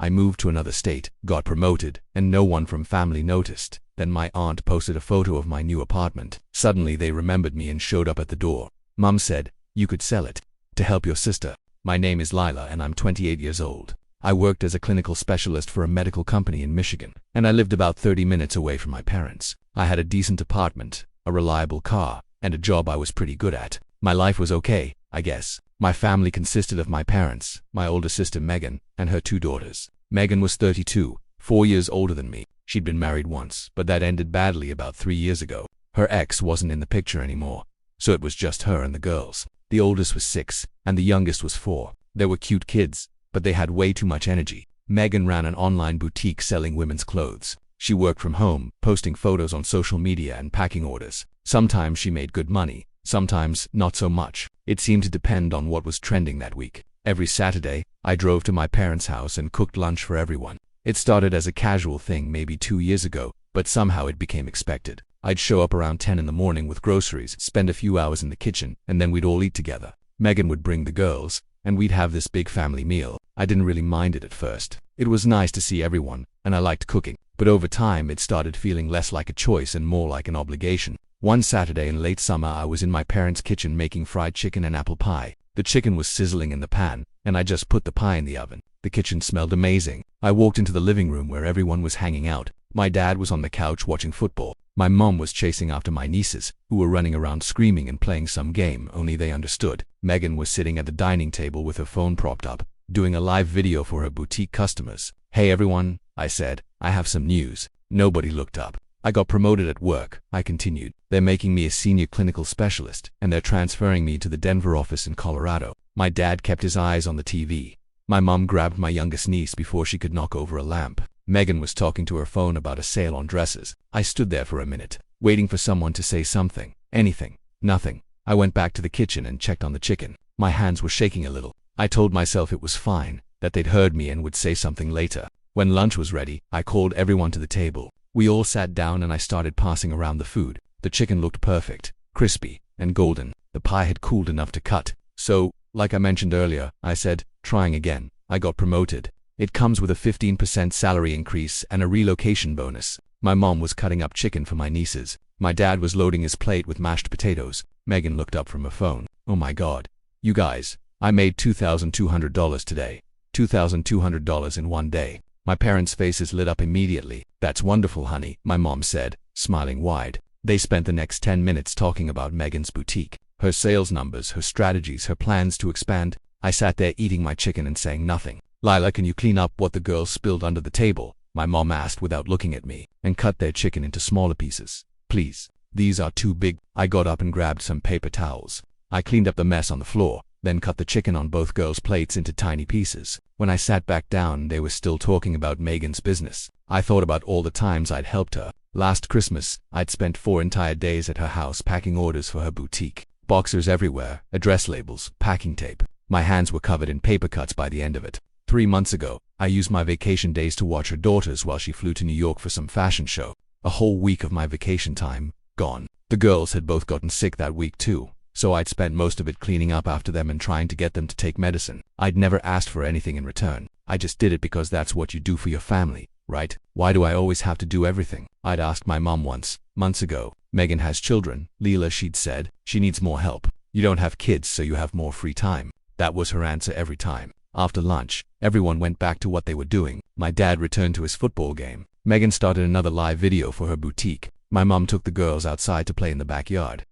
I moved to another state, got promoted, and no one from family noticed. Then my aunt posted a photo of my new apartment. Suddenly they remembered me and showed up at the door. Mum said, "You could sell it to help your sister." My name is Lila and I'm 28 years old. I worked as a clinical specialist for a medical company in Michigan, and I lived about 30 minutes away from my parents. I had a decent apartment, a reliable car, and a job I was pretty good at. My life was okay, I guess. My family consisted of my parents, my older sister Megan, and her 2 daughters. Megan was 32, 4 years older than me. She'd been married once, but that ended badly about 3 years ago. Her ex wasn't in the picture anymore, so it was just her and the girls. The oldest was 6, and the youngest was 4. They were cute kids, but they had way too much energy. Megan ran an online boutique selling women's clothes. She worked from home, posting photos on social media and packing orders. Sometimes she made good money, sometimes not so much. It seemed to depend on what was trending that week. Every Saturday, I drove to my parents' house and cooked lunch for everyone. It started as a casual thing maybe 2 years ago, but somehow it became expected. I'd show up around 10 in the morning with groceries, spend a few hours in the kitchen, and then we'd all eat together. Megan would bring the girls, and we'd have this big family meal. I didn't really mind it at first. It was nice to see everyone, and I liked cooking. But over time, it started feeling less like a choice and more like an obligation. One Saturday in late summer, I was in my parents' kitchen making fried chicken and apple pie. The chicken was sizzling in the pan, and I just put the pie in the oven. The kitchen smelled amazing. I walked into the living room where everyone was hanging out. My dad was on the couch watching football. My mom was chasing after my nieces, who were running around screaming and playing some game only they understood. Megan was sitting at the dining table with her phone propped up, doing a live video for her boutique customers. "Hey everyone," I said, "I have some news." Nobody looked up. "I got promoted at work," I continued. "They're making me a senior clinical specialist, and they're transferring me to the Denver office in Colorado." My dad kept his eyes on the TV. My mom grabbed my youngest niece before she could knock over a lamp. Megan was talking to her phone about a sale on dresses. I stood there for a minute, waiting for someone to say something. Anything. Nothing. I went back to the kitchen and checked on the chicken. My hands were shaking a little. I told myself it was fine, that they'd heard me and would say something later. When lunch was ready, I called everyone to the table. We all sat down and I started passing around the food. The chicken looked perfect, crispy, and golden. The pie had cooled enough to cut. "So, like I mentioned earlier," I said, trying again, "I got promoted. It comes with a 15% salary increase and a relocation bonus." My mom was cutting up chicken for my nieces. My dad was loading his plate with mashed potatoes. Megan looked up from her phone. "Oh my God. You guys, I made $2,200 today. $2,200 in one day." My parents' faces lit up immediately. "That's wonderful, honey," my mom said, smiling wide. They spent the next 10 minutes talking about Megan's boutique, her sales numbers, her strategies, her plans to expand. I sat there eating my chicken and saying nothing. "Lila, can you clean up what the girls spilled under the table?" my mom asked without looking at me, "and cut their chicken into smaller pieces, please. These are too big." I got up and grabbed some paper towels. I cleaned up the mess on the floor, then cut the chicken on both girls' plates into tiny pieces. When I sat back down, they were still talking about Megan's business. I thought about all the times I'd helped her. Last Christmas, I'd spent 4 entire days at her house packing orders for her boutique. Boxers everywhere, address labels, packing tape. My hands were covered in paper cuts by the end of it. 3 months ago, I used my vacation days to watch her daughters while she flew to New York for some fashion show. A whole week of my vacation time, gone. The girls had both gotten sick that week too, so I'd spent most of it cleaning up after them and trying to get them to take medicine. I'd never asked for anything in return. I just did it because that's what you do for your family, right? Why do I always have to do everything? I'd asked my mom once, months ago. "Megan has children, Leela," she'd said. "She needs more help. You don't have kids, so you have more free time." That was her answer every time. After lunch, everyone went back to what they were doing. My dad returned to his football game. Megan started another live video for her boutique. My mom took the girls outside to play in the backyard.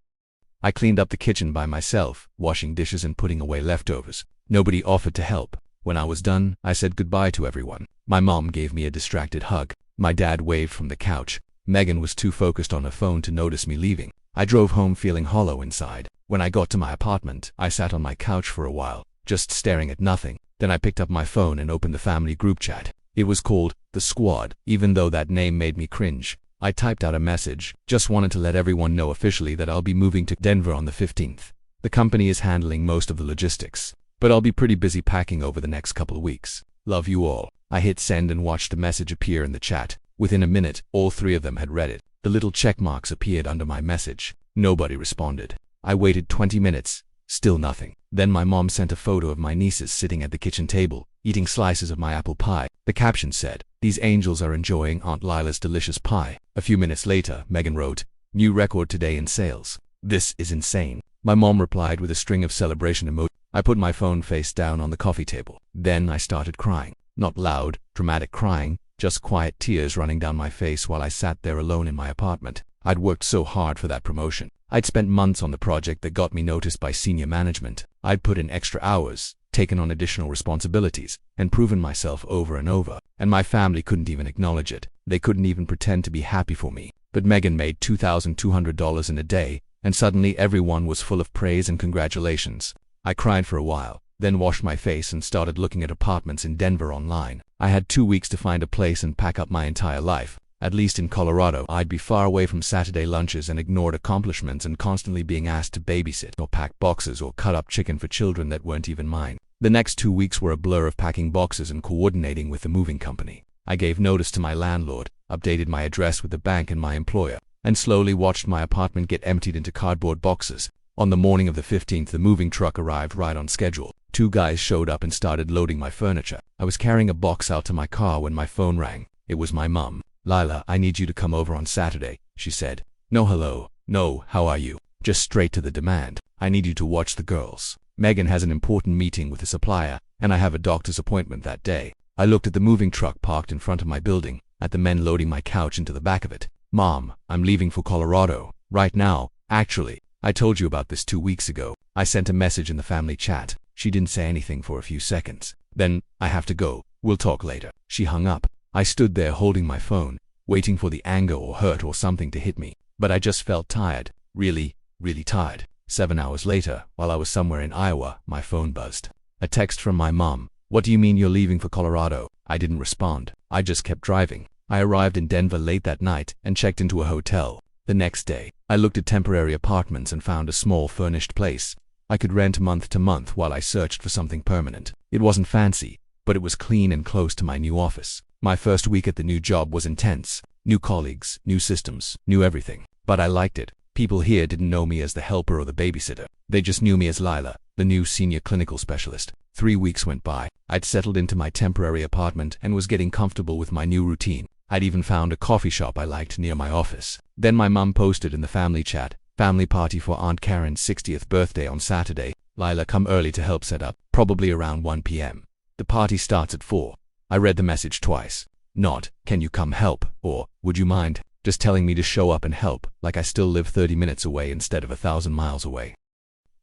I cleaned up the kitchen by myself, washing dishes and putting away leftovers. Nobody offered to help. When I was done, I said goodbye to everyone. My mom gave me a distracted hug. My dad waved from the couch. Megan was too focused on her phone to notice me leaving. I drove home feeling hollow inside. When I got to my apartment, I sat on my couch for a while, just staring at nothing. Then I picked up my phone and opened the family group chat. It was called The Squad, even though that name made me cringe. I typed out a message, just wanted to let everyone know officially that I'll be moving to Denver on the 15th. The company is handling most of the logistics, but I'll be pretty busy packing over the next couple of weeks. Love you all. I hit send and watched the message appear in the chat. Within a minute, all 3 of them had read it. The little check marks appeared under my message. Nobody responded. I waited 20 minutes, Still nothing. Then my mom sent a photo of my nieces sitting at the kitchen table, eating slices of my apple pie. The caption said, "These angels are enjoying Aunt Lila's delicious pie." A few minutes later, Megan wrote, "New record today in sales. This is insane." My mom replied with a string of celebration emojis. I put my phone face down on the coffee table. Then I started crying. Not loud, dramatic crying, just quiet tears running down my face while I sat there alone in my apartment. I'd worked so hard for that promotion. I'd spent months on the project that got me noticed by senior management. I'd put in extra hours, taken on additional responsibilities, and proven myself over and over. And my family couldn't even acknowledge it. They couldn't even pretend to be happy for me. But Megan made $2,200 in a day, and suddenly everyone was full of praise and congratulations. I cried for a while, then washed my face and started looking at apartments in Denver online. I had 2 weeks to find a place and pack up my entire life. At least in Colorado, I'd be far away from Saturday lunches and ignored accomplishments and constantly being asked to babysit or pack boxes or cut up chicken for children that weren't even mine. The next 2 weeks were a blur of packing boxes and coordinating with the moving company. I gave notice to my landlord, updated my address with the bank and my employer, and slowly watched my apartment get emptied into cardboard boxes. On the morning of the 15th, the moving truck arrived right on schedule. 2 guys showed up and started loading my furniture. I was carrying a box out to my car when my phone rang. It was my mom. "Lila, I need you to come over on Saturday," she said. "No hello, no how are you, just straight to the demand. I need you to watch the girls. Megan has an important meeting with a supplier, and I have a doctor's appointment that day." I looked at the moving truck parked in front of my building, at the men loading my couch into the back of it. "Mom, I'm leaving for Colorado. Right now, actually. I told you about this 2 weeks ago." I sent a message in the family chat. She didn't say anything for a few seconds. Then, "I have to go. We'll talk later." She hung up. I stood there holding my phone, waiting for the anger or hurt or something to hit me. But I just felt tired. Really, really tired. 7 hours later, while I was somewhere in Iowa, my phone buzzed. A text from my mom. "What do you mean you're leaving for Colorado?" I didn't respond. I just kept driving. I arrived in Denver late that night and checked into a hotel. The next day, I looked at temporary apartments and found a small furnished place I could rent month to month while I searched for something permanent. It wasn't fancy, but it was clean and close to my new office. My first week at the new job was intense. New colleagues, new systems, new everything. But I liked it. People here didn't know me as the helper or the babysitter. They just knew me as Lila, the new senior clinical specialist. 3 weeks went by. I'd settled into my temporary apartment and was getting comfortable with my new routine. I'd even found a coffee shop I liked near my office. Then my mom posted in the family chat, "Family party for Aunt Karen's 60th birthday on Saturday. Lila, come early to help set up, probably around 1 p.m. The party starts at 4. I read the message twice. Not, "Can you come help?" or "Would you mind?" Just telling me to show up and help, like I still live 30 minutes away instead of 1,000 miles away.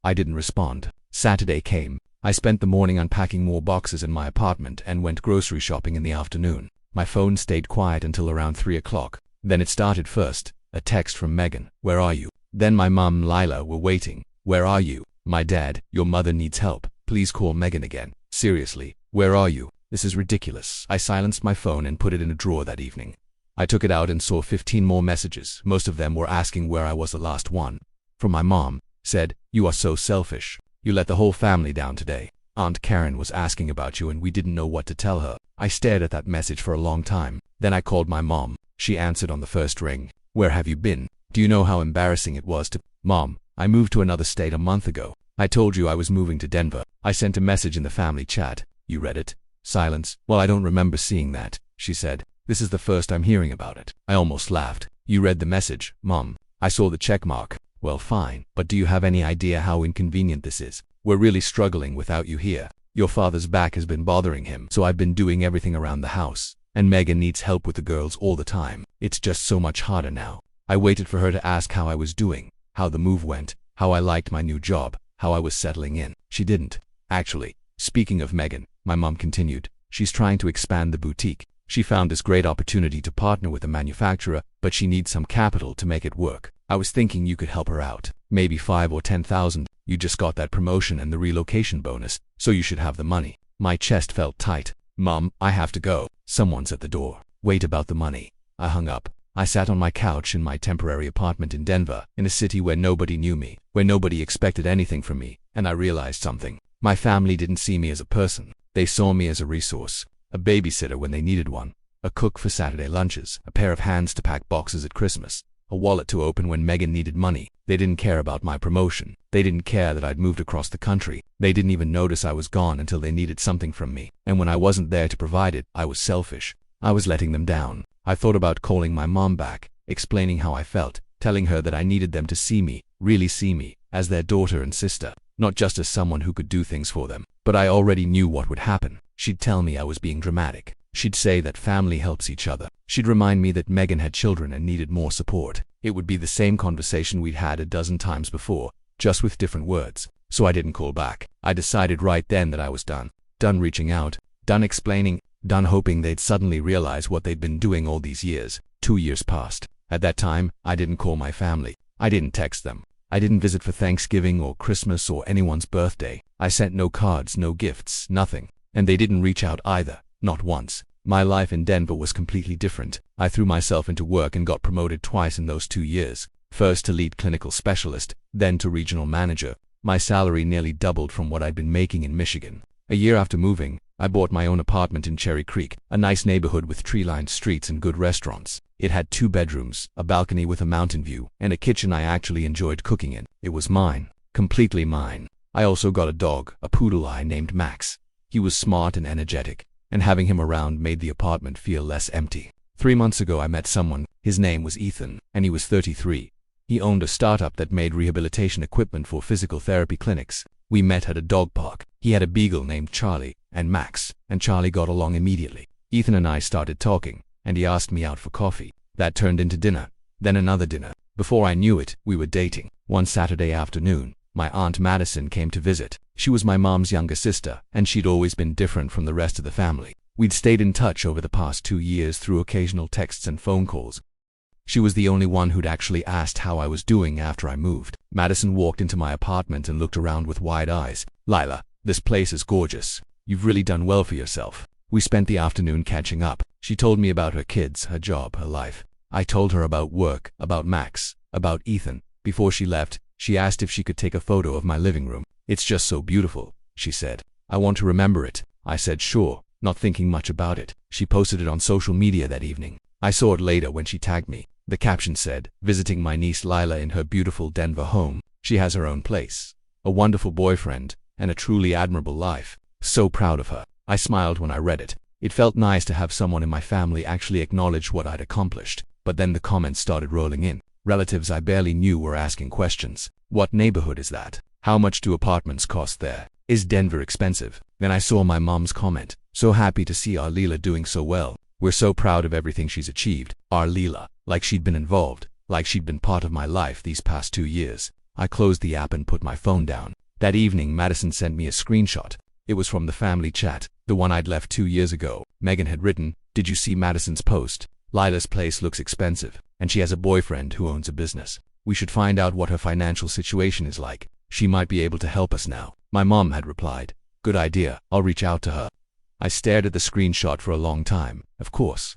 I didn't respond. Saturday came. I spent the morning unpacking more boxes in my apartment and went grocery shopping in the afternoon. My phone stayed quiet until around 3 o'clock. Then it started first. A text from Megan. "Where are you?" Then my mom, Lila, were waiting. "Where are you?" "My dad, your mother needs help. Please call Megan again." "Seriously, where are you? This is ridiculous." I silenced my phone and put it in a drawer that evening. I took it out and saw 15 more messages. Most of them were asking where I was. The last one, from my mom, said, "You are so selfish. You let the whole family down today. Aunt Karen was asking about you and we didn't know what to tell her." I stared at that message for a long time. Then I called my mom. She answered on the first ring. "Where have you been? Do you know how embarrassing it was to—" "Mom, I moved to another state a month ago. I told you I was moving to Denver." I sent a message in the family chat. "You read it?" Silence. "Well, I don't remember seeing that," she said. "This is the first I'm hearing about it." I almost laughed. "You read the message, Mom?" "I saw the check mark." "Well, fine. But do you have any idea how inconvenient this is? We're really struggling without you here. Your father's back has been bothering him, so I've been doing everything around the house. And Megan needs help with the girls all the time. It's just so much harder now." I waited for her to ask how I was doing, how the move went, how I liked my new job, how I was settling in. She didn't. "Actually, speaking of Megan," my mom continued, "she's trying to expand the boutique. She found this great opportunity to partner with a manufacturer, but she needs some capital to make it work. I was thinking you could help her out. Maybe 5 or 10,000. You just got that promotion and the relocation bonus, so you should have the money." My chest felt tight. "Mom, I have to go. Someone's at the door." "Wait, about the money." I hung up. I sat on my couch in my temporary apartment in Denver, in a city where nobody knew me, where nobody expected anything from me, and I realized something. My family didn't see me as a person. They saw me as a resource. A babysitter when they needed one. A cook for Saturday lunches. A pair of hands to pack boxes at Christmas. a wallet to open when Megan needed money. They didn't care about my promotion. They didn't care that I'd moved across the country. They didn't even notice I was gone until they needed something from me. And when I wasn't there to provide it, I was selfish. I was letting them down. I thought about calling my mom back, explaining how I felt, telling her that I needed them to see me, really see me, as their daughter and sister, not just as someone who could do things for them. But I already knew what would happen. She'd tell me I was being dramatic. She'd say that family helps each other. She'd remind me that Megan had children and needed more support. It would be the same conversation we'd had a dozen times before, just with different words. So I didn't call back. I decided right then that I was done. Done reaching out, done explaining, done hoping they'd suddenly realize what they'd been doing all these years. 2 years passed. At that time, I didn't call my family. I didn't text them. I didn't visit for Thanksgiving or Christmas or anyone's birthday. I sent no cards, no gifts, nothing. And they didn't reach out either, not once. My life in Denver was completely different. I threw myself into work and got promoted twice in those 2 years. First to lead clinical specialist, then to regional manager. My salary nearly doubled from what I'd been making in Michigan. A year after moving, I bought my own apartment in Cherry Creek, a nice neighborhood with tree-lined streets and good restaurants. It had 2 bedrooms, a balcony with a mountain view, and a kitchen I actually enjoyed cooking in. It was mine, completely mine. I also got a dog, a poodle I named Max. He was smart and energetic, and having him around made the apartment feel less empty. 3 months ago I met someone. His name was Ethan, and he was 33. He owned a startup that made rehabilitation equipment for physical therapy clinics. We met at a dog park. He had a beagle named Charlie, and Max, and Charlie got along immediately. Ethan and I started talking, and he asked me out for coffee. That turned into dinner, then another dinner. Before I knew it, we were dating. One Saturday afternoon, my Aunt Madison came to visit. She was my mom's younger sister, and she'd always been different from the rest of the family. We'd stayed in touch over the past 2 years through occasional texts and phone calls. She was the only one who'd actually asked how I was doing after I moved. Madison walked into my apartment and looked around with wide eyes. "Lila, this place is gorgeous. You've really done well for yourself." We spent the afternoon catching up. She told me about her kids, her job, her life. I told her about work, about Max, about Ethan. Before she left, she asked if she could take a photo of my living room. "It's just so beautiful," she said. "I want to remember it." I said sure, not thinking much about it. She posted it on social media that evening. I saw it later when she tagged me. The caption said, "Visiting my niece Lila in her beautiful Denver home. She has her own place, a wonderful boyfriend, and a truly admirable life. So proud of her." I smiled when I read it. It felt nice to have someone in my family actually acknowledge what I'd accomplished. But then the comments started rolling in. Relatives I barely knew were asking questions. "What neighborhood is that? How much do apartments cost there? Is Denver expensive?" Then I saw my mom's comment. "So happy to see our Leela doing so well. We're so proud of everything she's achieved." Our Leela, like she'd been involved, like she'd been part of my life these past 2 years. I closed the app and put my phone down. That evening, Madison sent me a screenshot. It was from the family chat, the one I'd left 2 years ago. Megan had written, "Did you see Madison's post? Lila's place looks expensive, and she has a boyfriend who owns a business. We should find out what her financial situation is like. She might be able to help us now." My mom had replied, "Good idea, I'll reach out to her." I stared at the screenshot for a long time. Of course,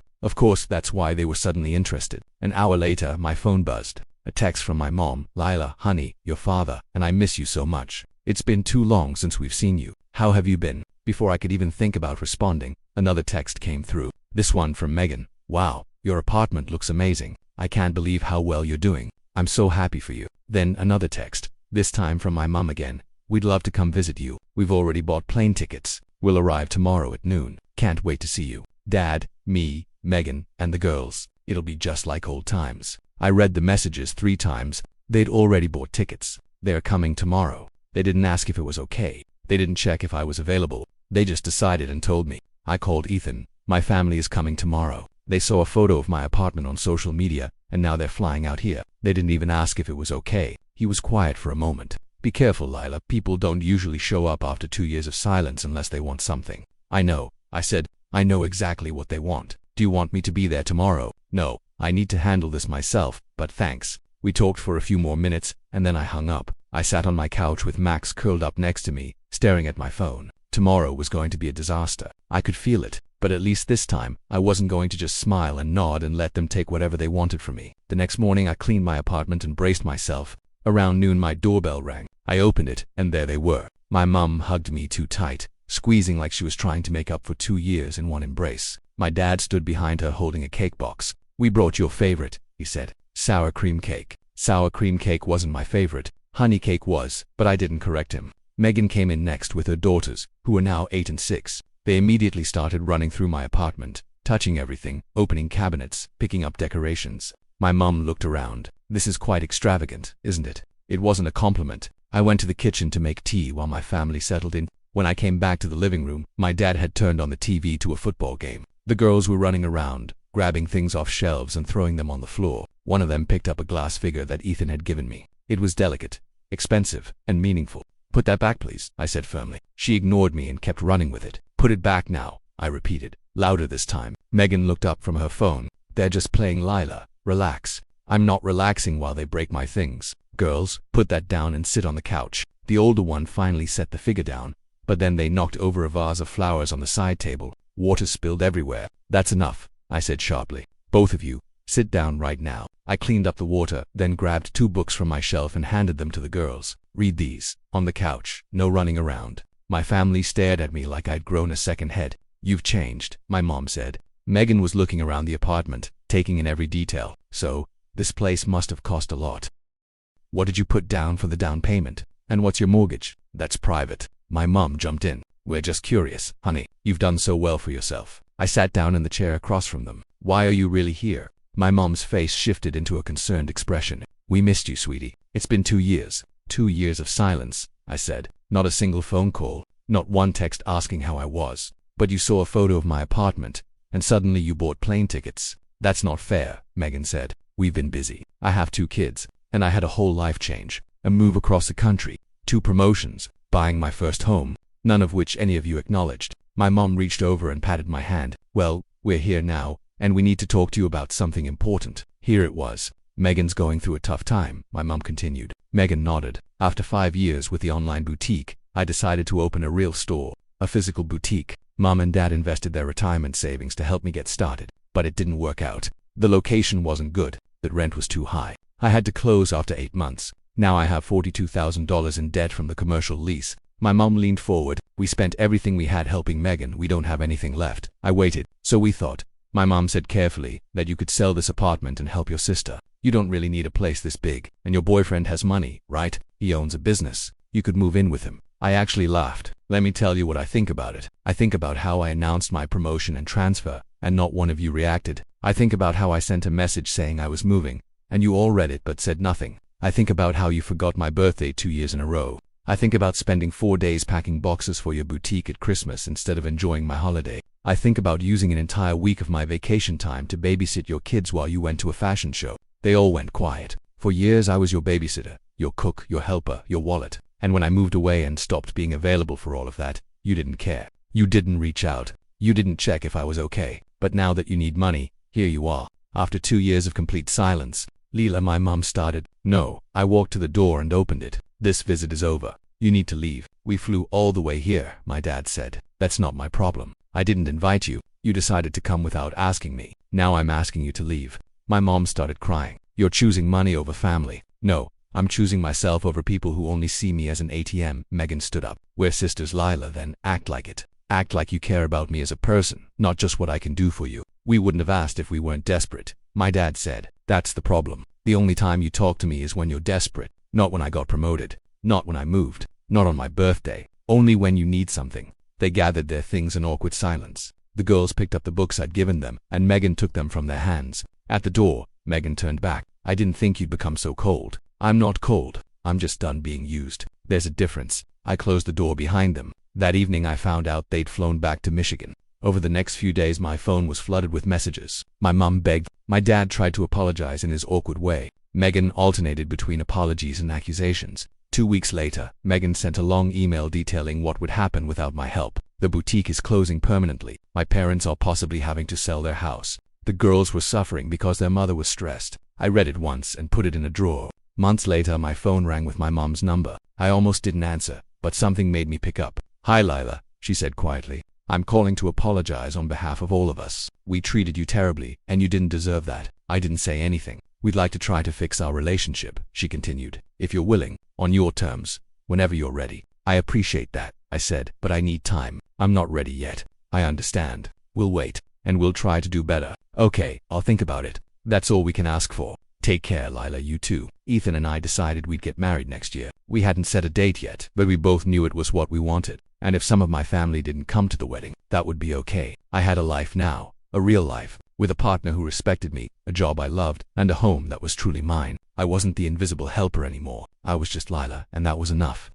that's why they were suddenly interested. An hour later, my phone buzzed. A text from my mom. "Lila, honey, your father, and I miss you so much. It's been too long since we've seen you. How have you been?" Before I could even think about responding, another text came through. This one from Megan. "Wow, your apartment looks amazing. I can't believe how well you're doing. I'm so happy for you." Then another text, this time from my mom again. "We'd love to come visit you. We've already bought plane tickets. We'll arrive tomorrow at noon. Can't wait to see you. Dad, me, Megan, and the girls. It'll be just like old times." I read the messages 3 times. They'd already bought tickets. They're coming tomorrow. They didn't ask if it was okay. They didn't check if I was available. They just decided and told me. I called Ethan. "My family is coming tomorrow. They saw a photo of my apartment on social media, and now they're flying out here. They didn't even ask if it was okay." He was quiet for a moment. "Be careful, Lila. People don't usually show up after 2 years of silence unless they want something." "I know," I said. "I know exactly what they want. Do you want me to be there tomorrow?" "No, I need to handle this myself, but thanks." We talked for a few more minutes, and then I hung up. I sat on my couch with Max curled up next to me, staring at my phone. Tomorrow was going to be a disaster. I could feel it, but at least this time, I wasn't going to just smile and nod and let them take whatever they wanted from me. The next morning, I cleaned my apartment and braced myself. Around noon, my doorbell rang. I opened it, and there they were. My mum hugged me too tight, squeezing like she was trying to make up for 2 years in one embrace. My dad stood behind her holding a cake box. "We brought your favorite," he said. Sour cream cake. Sour cream cake wasn't my favorite. Honey cake was, but I didn't correct him. Megan came in next with her daughters, who were now 8 and 6. They immediately started running through my apartment, touching everything, opening cabinets, picking up decorations. My mum looked around. This is quite extravagant, isn't it? It wasn't a compliment. I went to the kitchen to make tea while my family settled in. When I came back to the living room, my dad had turned on the TV to a football game. The girls were running around, grabbing things off shelves and throwing them on the floor. One of them picked up a glass figure that Ethan had given me. It was delicate, expensive, and meaningful. "Put that back, please," I said firmly. She ignored me and kept running with it. "Put it back now," I repeated, louder this time. Megan looked up from her phone. "They're just playing, Lila. Relax." "I'm not relaxing while they break my things. Girls, put that down and sit on the couch." The older one finally set the figure down, but then they knocked over a vase of flowers on the side table. Water spilled everywhere. "That's enough," I said sharply. "Both of you, sit down right now." I cleaned up the water, then grabbed 2 books from my shelf and handed them to the girls. "Read these. On the couch. No running around." My family stared at me like I'd grown a second head. "You've changed," my mom said. Megan was looking around the apartment, taking in every detail. "So, this place must have cost a lot. What did you put down for the down payment? And what's your mortgage?" "That's private." My mom jumped in. "We're just curious, honey. You've done so well for yourself." I sat down in the chair across from them. "Why are you really here?" My mom's face shifted into a concerned expression. "We missed you, sweetie. It's been 2 years. 2 years of silence," I said. "Not a single phone call, not one text asking how I was. But you saw a photo of my apartment, and suddenly you bought plane tickets." "That's not fair," Megan said. "We've been busy. I have 2 kids, and I had a whole life change. A move across the country, 2 promotions, buying my first home, none of which any of you acknowledged." My mom reached over and patted my hand. "Well, we're here now, and we need to talk to you about something important." Here it was. "Megan's going through a tough time," my mom continued. Megan nodded. "After 5 years with the online boutique, I decided to open a real store, a physical boutique. Mom and Dad invested their retirement savings to help me get started, but it didn't work out. The location wasn't good, the rent was too high. I had to close after 8 months. Now I have $42,000 in debt from the commercial lease." My mom leaned forward. "We spent everything we had helping Megan. We don't have anything left." I waited. "So we thought," my mom said carefully, "that you could sell this apartment and help your sister. You don't really need a place this big, and your boyfriend has money, right? He owns a business. You could move in with him." I actually laughed. "Let me tell you what I think about it. I think about how I announced my promotion and transfer, and not one of you reacted. I think about how I sent a message saying I was moving, and you all read it but said nothing. I think about how you forgot my birthday 2 years in a row. I think about spending 4 days packing boxes for your boutique at Christmas instead of enjoying my holiday. I think about using an entire week of my vacation time to babysit your kids while you went to a fashion show. They all went quiet. For years I was your babysitter, your cook, your helper, your wallet. And when I moved away and stopped being available for all of that, you didn't care. You didn't reach out. You didn't check if I was okay. But now that you need money, here you are." After 2 years of complete silence, "Leela," my mom started. "No." I walked to the door and opened it. "This visit is over. You need to leave." "We flew all the way here," my dad said. "That's not my problem. I didn't invite you. You decided to come without asking me. Now I'm asking you to leave." My mom started crying. "You're choosing money over family." "No, I'm choosing myself over people who only see me as an ATM." Megan stood up. "We're sisters, Lila, then act like it. Act like you care about me as a person, not just what I can do for you." "We wouldn't have asked if we weren't desperate," my dad said. "That's the problem. The only time you talk to me is when you're desperate. Not when I got promoted. Not when I moved. Not on my birthday. Only when you need something." They gathered their things in awkward silence. The girls picked up the books I'd given them, and Megan took them from their hands. At the door, Megan turned back. "I didn't think you'd become so cold." "I'm not cold. I'm just done being used. There's a difference." I closed the door behind them. That evening I found out they'd flown back to Michigan. Over the next few days my phone was flooded with messages. My mom begged. My dad tried to apologize in his awkward way. Megan alternated between apologies and accusations. 2 weeks later, Megan sent a long email detailing what would happen without my help. "The boutique is closing permanently. My parents are possibly having to sell their house." The girls were suffering because their mother was stressed. I read it once and put it in a drawer. Months later my phone rang with my mom's number. I almost didn't answer, but something made me pick up. "Hi Lila," she said quietly. "I'm calling to apologize on behalf of all of us. We treated you terribly, and you didn't deserve that." I didn't say anything. "We'd like to try to fix our relationship," she continued. "If you're willing, on your terms, whenever you're ready." "I appreciate that," I said, "but I need time. I'm not ready yet." "I understand. We'll wait, and we'll try to do better." "Okay, I'll think about it." That's all we can ask for. Take care, Lila, you too. Ethan and I decided we'd get married next year. We hadn't set a date yet, but we both knew it was what we wanted. And if some of my family didn't come to the wedding, that would be okay. I had a life now, a real life, with a partner who respected me, a job I loved, and a home that was truly mine. I wasn't the invisible helper anymore. I was just Lila, and that was enough.